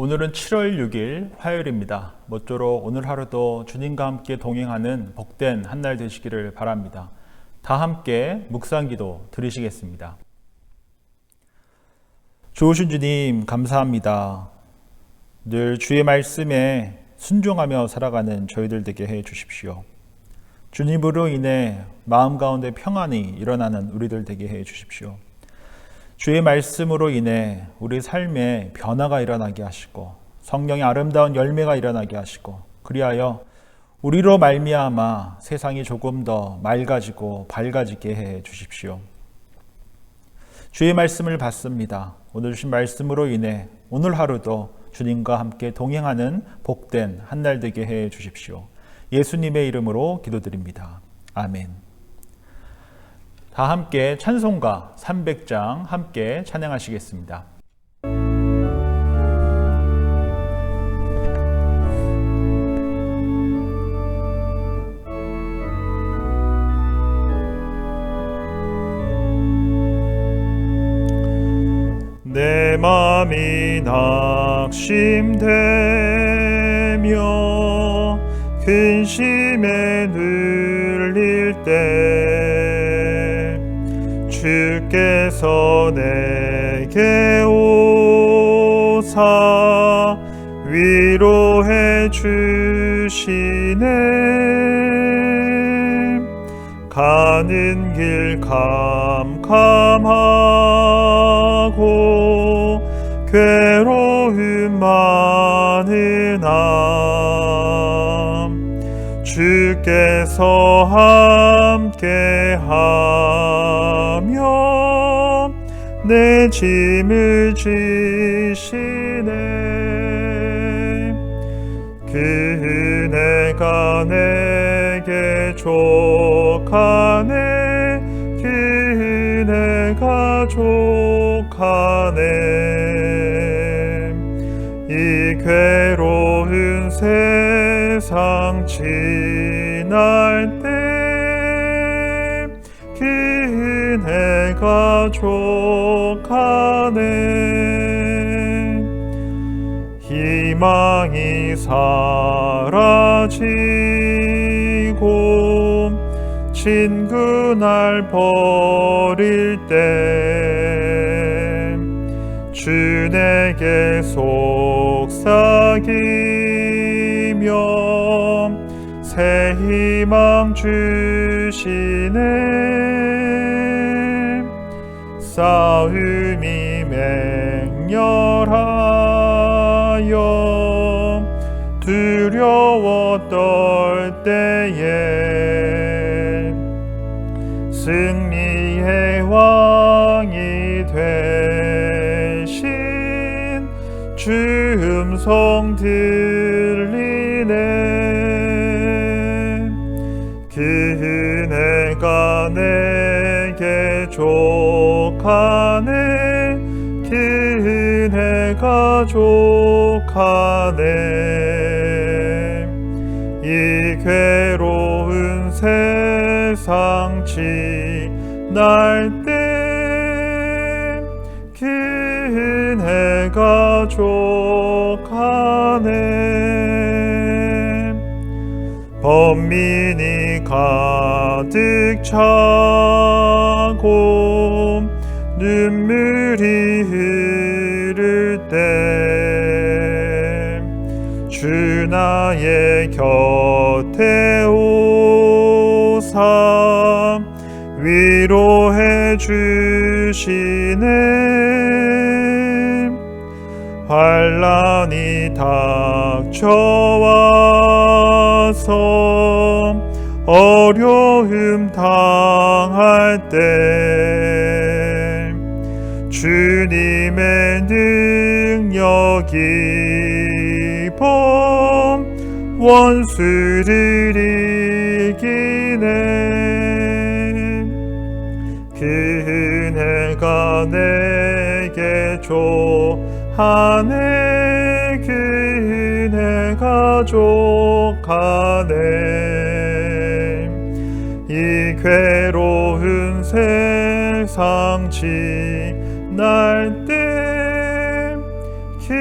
오늘은 7월 6일 화요일입니다. 모쪼록 오늘 하루도 주님과 함께 동행하는 복된 한 날 되시기를 바랍니다. 다 함께 묵상기도 드리시겠습니다. 좋으신 주님 감사합니다. 늘 주의 말씀에 순종하며 살아가는 저희들 되게 해 주십시오. 주님으로 인해 마음 가운데 평안이 일어나는 우리들 되게 해 주십시오. 주의 말씀으로 인해 우리 삶에 변화가 일어나게 하시고 성령의 아름다운 열매가 일어나게 하시고 그리하여 우리로 말미암아 세상이 조금 더 맑아지고 밝아지게 해 주십시오. 주의 말씀을 받습니다. 오늘 주신 말씀으로 인해 오늘 하루도 주님과 함께 동행하는 복된 한 날 되게 해 주십시오. 예수님의 이름으로 기도드립니다. 아멘. 다 함께 찬송가 300장 함께 찬양하시겠습니다. 내 맘이 낙심되며 근심에 눌릴 때 주께서 내게 오사 위로해 주시네. 가는 길 캄캄하고 괴로움 많으나 주께서 함께하며 내 짐을 지시네. 그 은혜가 내게 족하네. 그 은혜가 족하네. 이 괴로운 세상 지날 때 그 은혜가 족하네. 희망이 사라지고 친구 날 버릴 때 주 내게 속삭이며 새 희망 주시네. 싸움이 맹렬하여 두려워 떨 때에 승리의 왕이 되신 주 음성 들리네. 그 은혜가 내게 족하네. 그 은혜가 족하네. 이 괴로운 세상 지날 때 그 은혜가 족하네. 번민이 가득 차고 눈물이 흐를 때 주 나의 곁에 오사 위로해 주시네. 환난이 닥쳐와서 어려움 당할 때 주님의 능력이 범 원수를 이기네. 그 은혜가 내게 족하네. 그 은혜가 족하네. 이 괴로운 세상 지날 때 그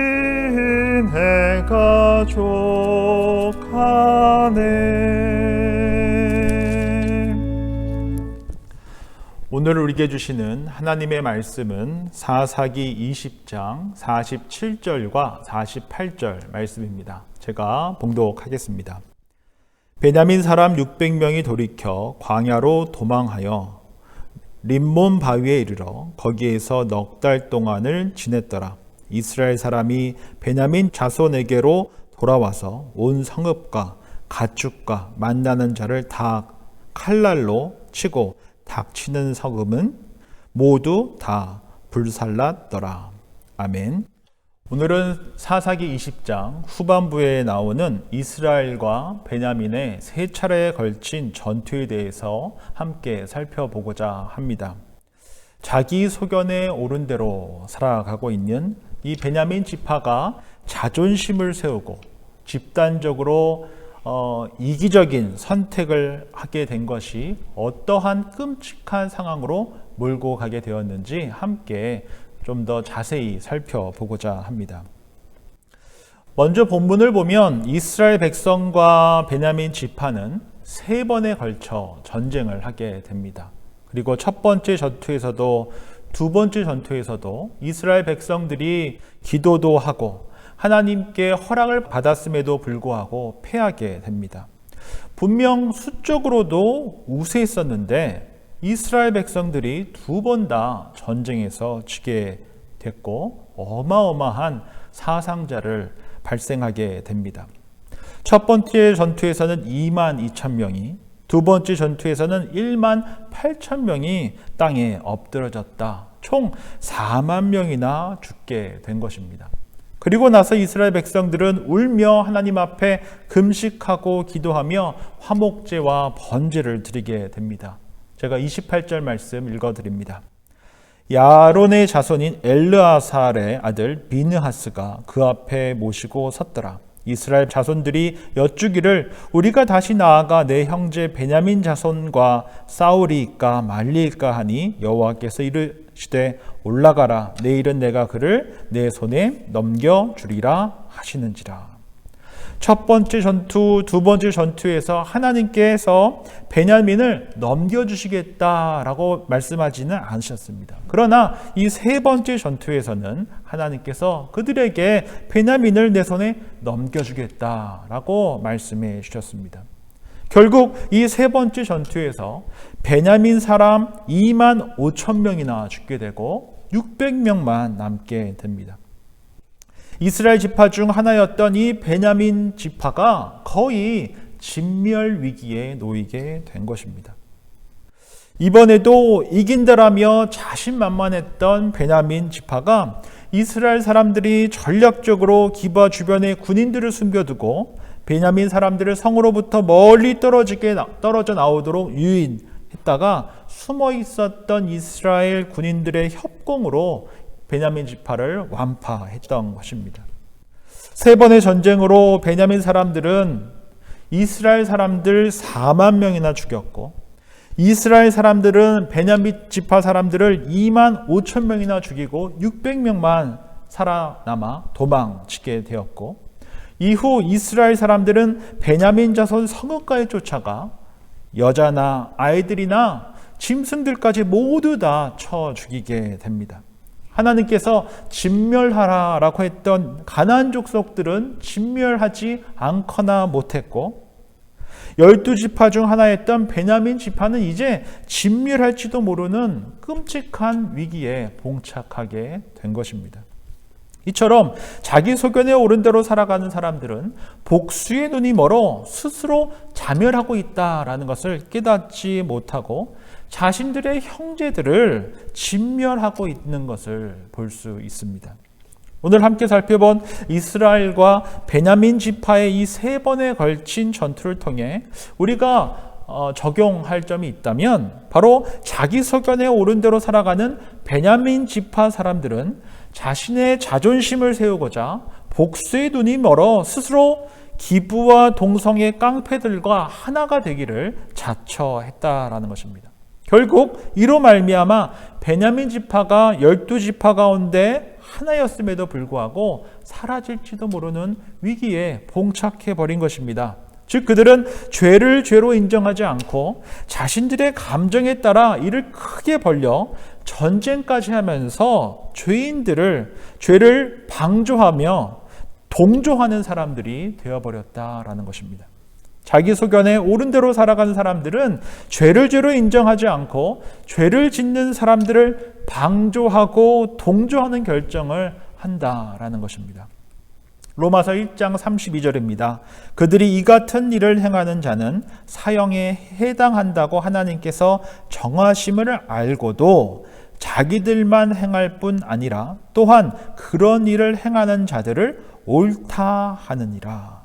오늘 우리에게 주시는 하나님의 말씀은 사사기 20장 47절과 48절 말씀입니다. 제가 봉독하겠습니다. 베냐민 사람 600명이 돌이켜 광야로 도망하여 림몬 바위에 이르러 거기에서 넉 달 동안을 지냈더라. 이스라엘 사람이 베냐민 자손에게로 돌아와서 온 성읍과 가축과 만나는 자를 다 칼날로 치고 닥치는 성읍은 모두 다 불살랐더라. 아멘. 오늘은 사사기 20장 후반부에 나오는 이스라엘과 베냐민의 세 차례에 걸친 전투에 대해서 함께 살펴보고자 합니다. 자기 소견에 오른 대로 살아가고 있는 이 베냐민 지파가 자존심을 세우고 집단적으로 이기적인 선택을 하게 된 것이 어떠한 끔찍한 상황으로 몰고 가게 되었는지 함께 좀 더 자세히 살펴보고자 합니다. 먼저 본문을 보면 이스라엘 백성과 베냐민 지파는 세 번에 걸쳐 전쟁을 하게 됩니다. 그리고 첫 번째 전투에서도 두 번째 전투에서도 이스라엘 백성들이 기도도 하고 하나님께 허락을 받았음에도 불구하고 패하게 됩니다. 분명 수적으로도 우세했었는데 이스라엘 백성들이 두 번 다 전쟁에서 지게 됐고 어마어마한 사상자를 발생하게 됩니다. 첫 번째 전투에서는 2만 2천 명이, 두 번째 전투에서는 1만 8천 명이 땅에 엎드러졌다. 총 4만 명이나 죽게 된 것입니다. 그리고 나서 이스라엘 백성들은 울며 하나님 앞에 금식하고 기도하며 화목제와 번제를 드리게 됩니다. 제가 28절 말씀 읽어드립니다. 야론의 자손인 엘르아살의 아들 비느하스가 그 앞에 모시고 섰더라. 이스라엘 자손들이 여쭈기를 우리가 다시 나아가 내 형제 베냐민 자손과 싸우리까 말리일까 하니 여호와께서 이르시되 올라가라. 내일은 내가 그를 내 손에 넘겨주리라 하시는지라. 첫 번째 전투, 두 번째 전투에서 하나님께서 베냐민을 넘겨주시겠다라고 말씀하지는 않으셨습니다. 그러나 이 세 번째 전투에서는 하나님께서 그들에게 베냐민을 내 손에 넘겨주겠다라고 말씀해 주셨습니다. 결국 이 세 번째 전투에서 베냐민 사람 2만 5천 명이나 죽게 되고 600명만 남게 됩니다. 이스라엘 지파 중 하나였던 이 베냐민 지파가 거의 진멸 위기에 놓이게 된 것입니다. 이번에도 이긴다라며 자신만만했던 베냐민 지파가 이스라엘 사람들이 전략적으로 기브아 주변의 군인들을 숨겨두고 베냐민 사람들을 성으로부터 멀리 떨어져 나오도록 유인했다가 숨어 있었던 이스라엘 군인들의 협공으로 베냐민 지파를 완파했던 것입니다. 세 번의 전쟁으로 베냐민 사람들은 이스라엘 사람들 4만 명이나 죽였고 이스라엘 사람들은 베냐민 지파 사람들을 2만 5천 명이나 죽이고 600명만 살아남아 도망치게 되었고 이후 이스라엘 사람들은 베냐민 자손 성읍가에 쫓아가 여자나 아이들이나 짐승들까지 모두 다 쳐 죽이게 됩니다. 하나님께서 진멸하라라고 했던 가나안 족속들은 진멸하지 않거나 못했고 12지파 중 하나였던 베냐민 지파는 이제 진멸할지도 모르는 끔찍한 위기에 봉착하게 된 것입니다. 이처럼 자기 소견에 오른 대로 살아가는 사람들은 복수의 눈이 멀어 스스로 자멸하고 있다라는 것을 깨닫지 못하고 자신들의 형제들을 진멸하고 있는 것을 볼 수 있습니다. 오늘 함께 살펴본 이스라엘과 베냐민 지파의 이 세 번에 걸친 전투를 통해 우리가 적용할 점이 있다면 바로 자기 소견에 오른 대로 살아가는 베냐민 지파 사람들은 자신의 자존심을 세우고자 복수의 눈이 멀어 스스로 기브와 동성의 깡패들과 하나가 되기를 자처했다라는 것입니다. 결국 이로 말미암아 베냐민 지파가 12지파 가운데 하나였음에도 불구하고 사라질지도 모르는 위기에 봉착해 버린 것입니다. 즉 그들은 죄를 죄로 인정하지 않고 자신들의 감정에 따라 이를 크게 벌려 전쟁까지 하면서 죄를 방조하며 동조하는 사람들이 되어버렸다라는 것입니다. 자기 소견에 옳은 대로 살아가는 사람들은 죄를 죄로 인정하지 않고 죄를 짓는 사람들을 방조하고 동조하는 결정을 한다라는 것입니다. 로마서 1장 32절입니다. 그들이 이 같은 일을 행하는 자는 사형에 해당한다고 하나님께서 정하심을 알고도 자기들만 행할 뿐 아니라 또한 그런 일을 행하는 자들을 옳다 하느니라.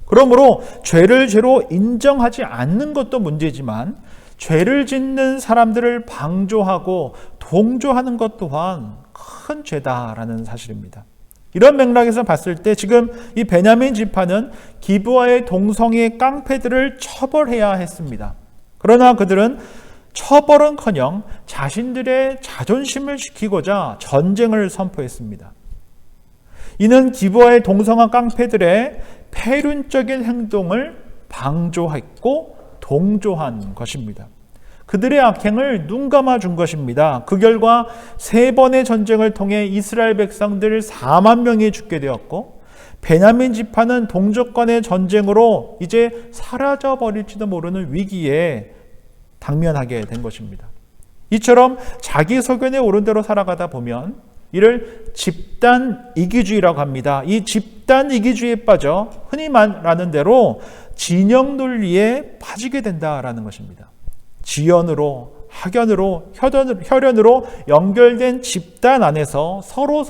그러므로 죄를 죄로 인정하지 않는 것도 문제지만 죄를 짓는 사람들을 방조하고 동조하는 것 또한 큰 죄다라는 사실입니다. 이런 맥락에서 봤을 때 지금 이 베냐민 지파는 기브아의 동성애 깡패들을 처벌해야 했습니다. 그러나 그들은 처벌은커녕 자신들의 자존심을 지키고자 전쟁을 선포했습니다. 이는 기브아의 동성애 깡패들의 폐륜적인 행동을 방조했고 동조한 것입니다. 그들의 악행을 눈감아 준 것입니다. 그 결과 3번의 전쟁을 통해 이스라엘 백성들 4만 명이 죽게 되었고 베냐민 지파는 동족간의 전쟁으로 이제 사라져 버릴지도 모르는 위기에 당면하게 된 것입니다. 이처럼 자기 소견에 옳은 대로 살아가다 보면 이를 집단 이기주의라고 합니다. 이 집단 이기주의에 빠져 흔히 말하는 대로 진영 논리에 빠지게 된다라는 것입니다. 지연으로, 학연으로, 혈연으로 연결된 집단 안에서 서로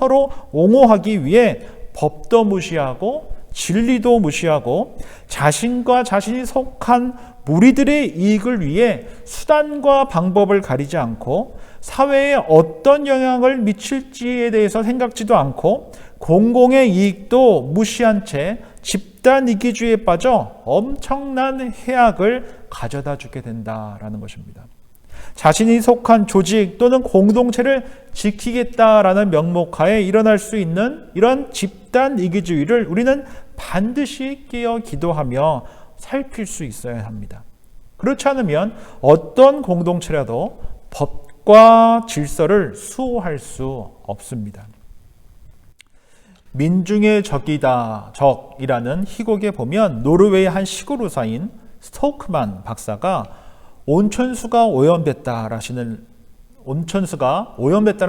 옹호하기 위해 법도 무시하고 진리도 무시하고 자신과 자신이 속한 무리들의 이익을 위해 수단과 방법을 가리지 않고 사회에 어떤 영향을 미칠지에 대해서 생각지도 않고 공공의 이익도 무시한 채 집단 이기주의에 빠져 엄청난 해악을 가져다 주게 된다라는 것입니다. 자신이 속한 조직 또는 공동체를 지키겠다라는 명목하에 일어날 수 있는 이런 집단 이기주의를 우리는 반드시 깨어 기도하며 살필 수 있어야 합니다. 그렇지 않으면 어떤 공동체라도 법과 질서를 수호할 수 없습니다. 민중의 적이라는 희곡에 보면 노르웨이 한 시골 의사인 스토크만 박사가 온천수가 오염됐다는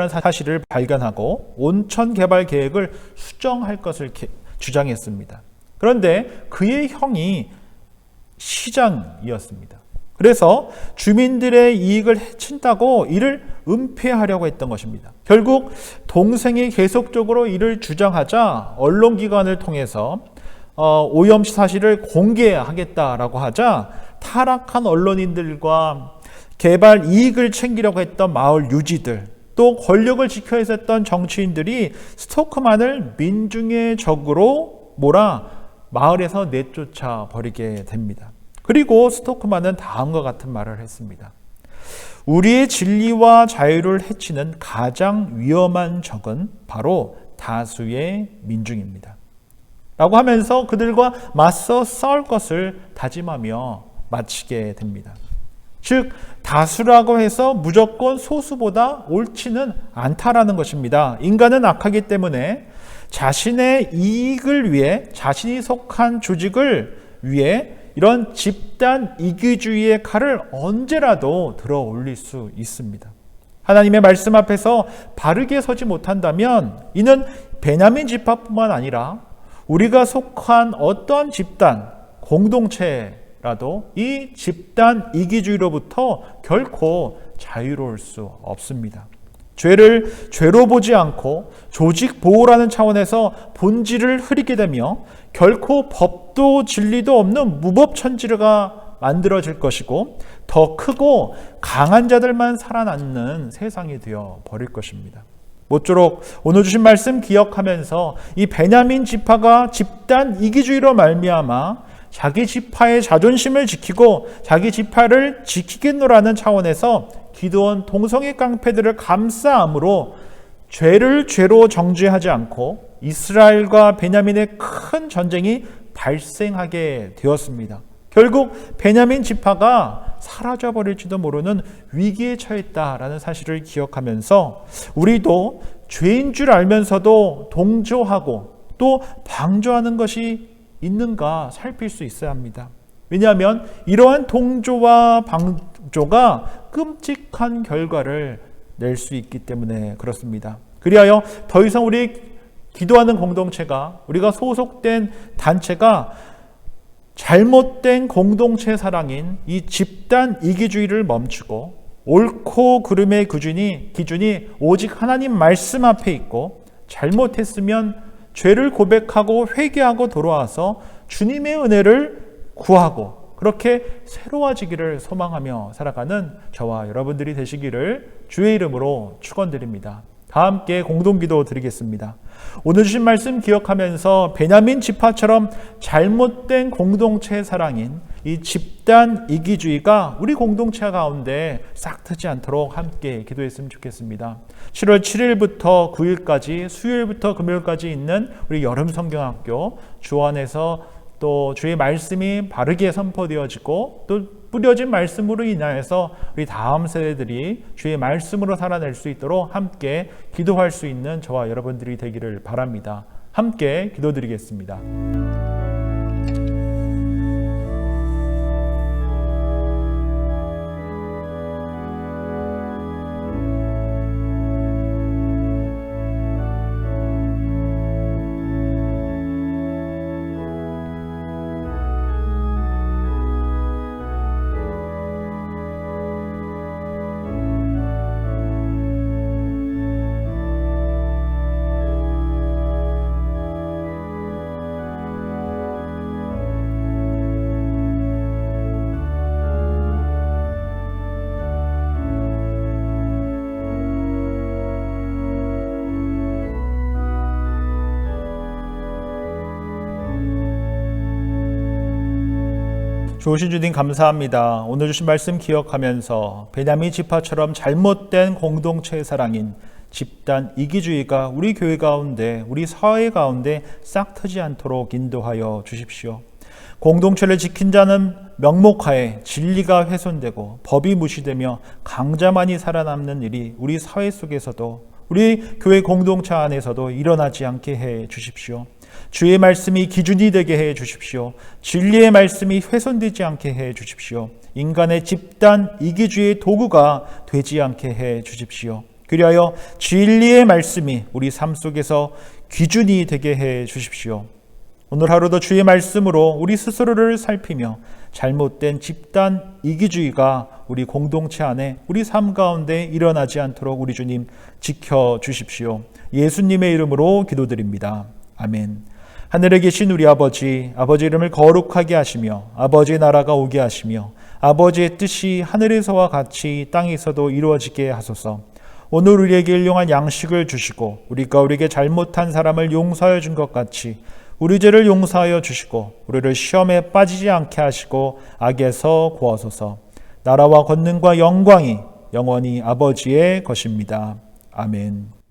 사실을 발견하고 온천 개발 계획을 수정할 것을 주장했습니다. 그런데 그의 형이 시장이었습니다. 그래서 주민들의 이익을 해친다고 이를 은폐하려고 했던 것입니다. 결국 동생이 계속적으로 이를 주장하자 언론기관을 통해서 오염 사실을 공개하겠다라고 하자 타락한 언론인들과 개발 이익을 챙기려고 했던 마을 유지들 또 권력을 지켜야 했던 정치인들이 스토크만을 민중의 적으로 몰아 마을에서 내쫓아 버리게 됩니다. 그리고 스토크만은 다음과 같은 말을 했습니다. 우리의 진리와 자유를 해치는 가장 위험한 적은 바로 다수의 민중입니다. 라고 하면서 그들과 맞서 싸울 것을 다짐하며 마치게 됩니다. 즉 다수라고 해서 무조건 소수보다 옳지는 않다라는 것입니다. 인간은 악하기 때문에 자신의 이익을 위해 자신이 속한 조직을 위해 이런 집단 이기주의의 칼을 언제라도 들어 올릴 수 있습니다. 하나님의 말씀 앞에서 바르게 서지 못한다면 이는 베냐민 지파뿐만 아니라 우리가 속한 어떠한 집단, 공동체라도 이 집단 이기주의로부터 결코 자유로울 수 없습니다. 죄를 죄로 보지 않고 조직 보호라는 차원에서 본질을 흐리게 되며 결코 법도 진리도 없는 무법천지가 만들어질 것이고 더 크고 강한 자들만 살아남는 세상이 되어 버릴 것입니다. 모쪼록 오늘 주신 말씀 기억하면서 이 베냐민 지파가 집단 이기주의로 말미암아 자기 지파의 자존심을 지키고 자기 지파를 지키겠노라는 차원에서 기드온 동성애 깡패들을 감싸함으로 죄를 죄로 정죄하지 않고 이스라엘과 베냐민의 큰 전쟁이 발생하게 되었습니다. 결국 베냐민 지파가 사라져버릴지도 모르는 위기에 처했다라는 사실을 기억하면서 우리도 죄인 줄 알면서도 동조하고 또 방조하는 것이 있는가 살필 수 있어야 합니다. 왜냐하면 이러한 동조와 방조가 끔찍한 결과를 낼 수 있기 때문에 그렇습니다. 그리하여 더 이상 우리 기도하는 공동체가, 우리가 소속된 단체가 잘못된 공동체 사랑인 이 집단 이기주의를 멈추고 옳고 그름의 기준이 오직 하나님 말씀 앞에 있고, 잘못했으면 죄를 고백하고 회개하고 돌아와서 주님의 은혜를 구하고 그렇게 새로워지기를 소망하며 살아가는 저와 여러분들이 되시기를 주의 이름으로 축원드립니다. 다 함께 공동기도 드리겠습니다. 오늘 주신 말씀 기억하면서 베냐민 지파처럼 잘못된 공동체 사랑인 이 집단 이기주의가 우리 공동체 가운데 싹 트지 않도록 함께 기도했으면 좋겠습니다. 7월 7일부터 9일까지 수요일부터 금요일까지 있는 우리 여름 성경학교 주 안에서 또 주의 말씀이 바르게 선포되어지고 또 뿌려진 말씀으로 인하여서 우리 다음 세대들이 주의 말씀으로 살아낼 수 있도록 함께 기도할 수 있는 저와 여러분들이 되기를 바랍니다. 함께 기도드리겠습니다. 좋으신 주님 감사합니다. 오늘 주신 말씀 기억하면서 베냐민 지파처럼 잘못된 공동체의 사랑인 집단 이기주의가 우리 교회 가운데, 우리 사회 가운데 싹 트지 않도록 인도하여 주십시오. 공동체를 지킨다는 명목하에 진리가 훼손되고 법이 무시되며 강자만이 살아남는 일이 우리 사회 속에서도, 우리 교회 공동체 안에서도 일어나지 않게 해 주십시오. 주의 말씀이 기준이 되게 해 주십시오. 진리의 말씀이 훼손되지 않게 해 주십시오. 인간의 집단 이기주의의 도구가 되지 않게 해 주십시오. 그리하여 진리의 말씀이 우리 삶 속에서 기준이 되게 해 주십시오. 오늘 하루도 주의 말씀으로 우리 스스로를 살피며 잘못된 집단 이기주의가 우리 공동체 안에, 우리 삶 가운데 일어나지 않도록 우리 주님 지켜주십시오. 예수님의 이름으로 기도드립니다. 아멘. 하늘에 계신 우리 아버지 이름을 거룩하게 하시며 아버지의 나라가 오게 하시며 아버지의 뜻이 하늘에서와 같이 땅에서도 이루어지게 하소서. 오늘 우리에게 일용할 양식을 주시고 우리가 우리에게 잘못한 사람을 용서하여 준 것 같이 우리 죄를 용서하여 주시고 우리를 시험에 빠지지 않게 하시고 악에서 구하소서. 나라와 권능과 영광이 영원히 아버지의 것입니다. 아멘.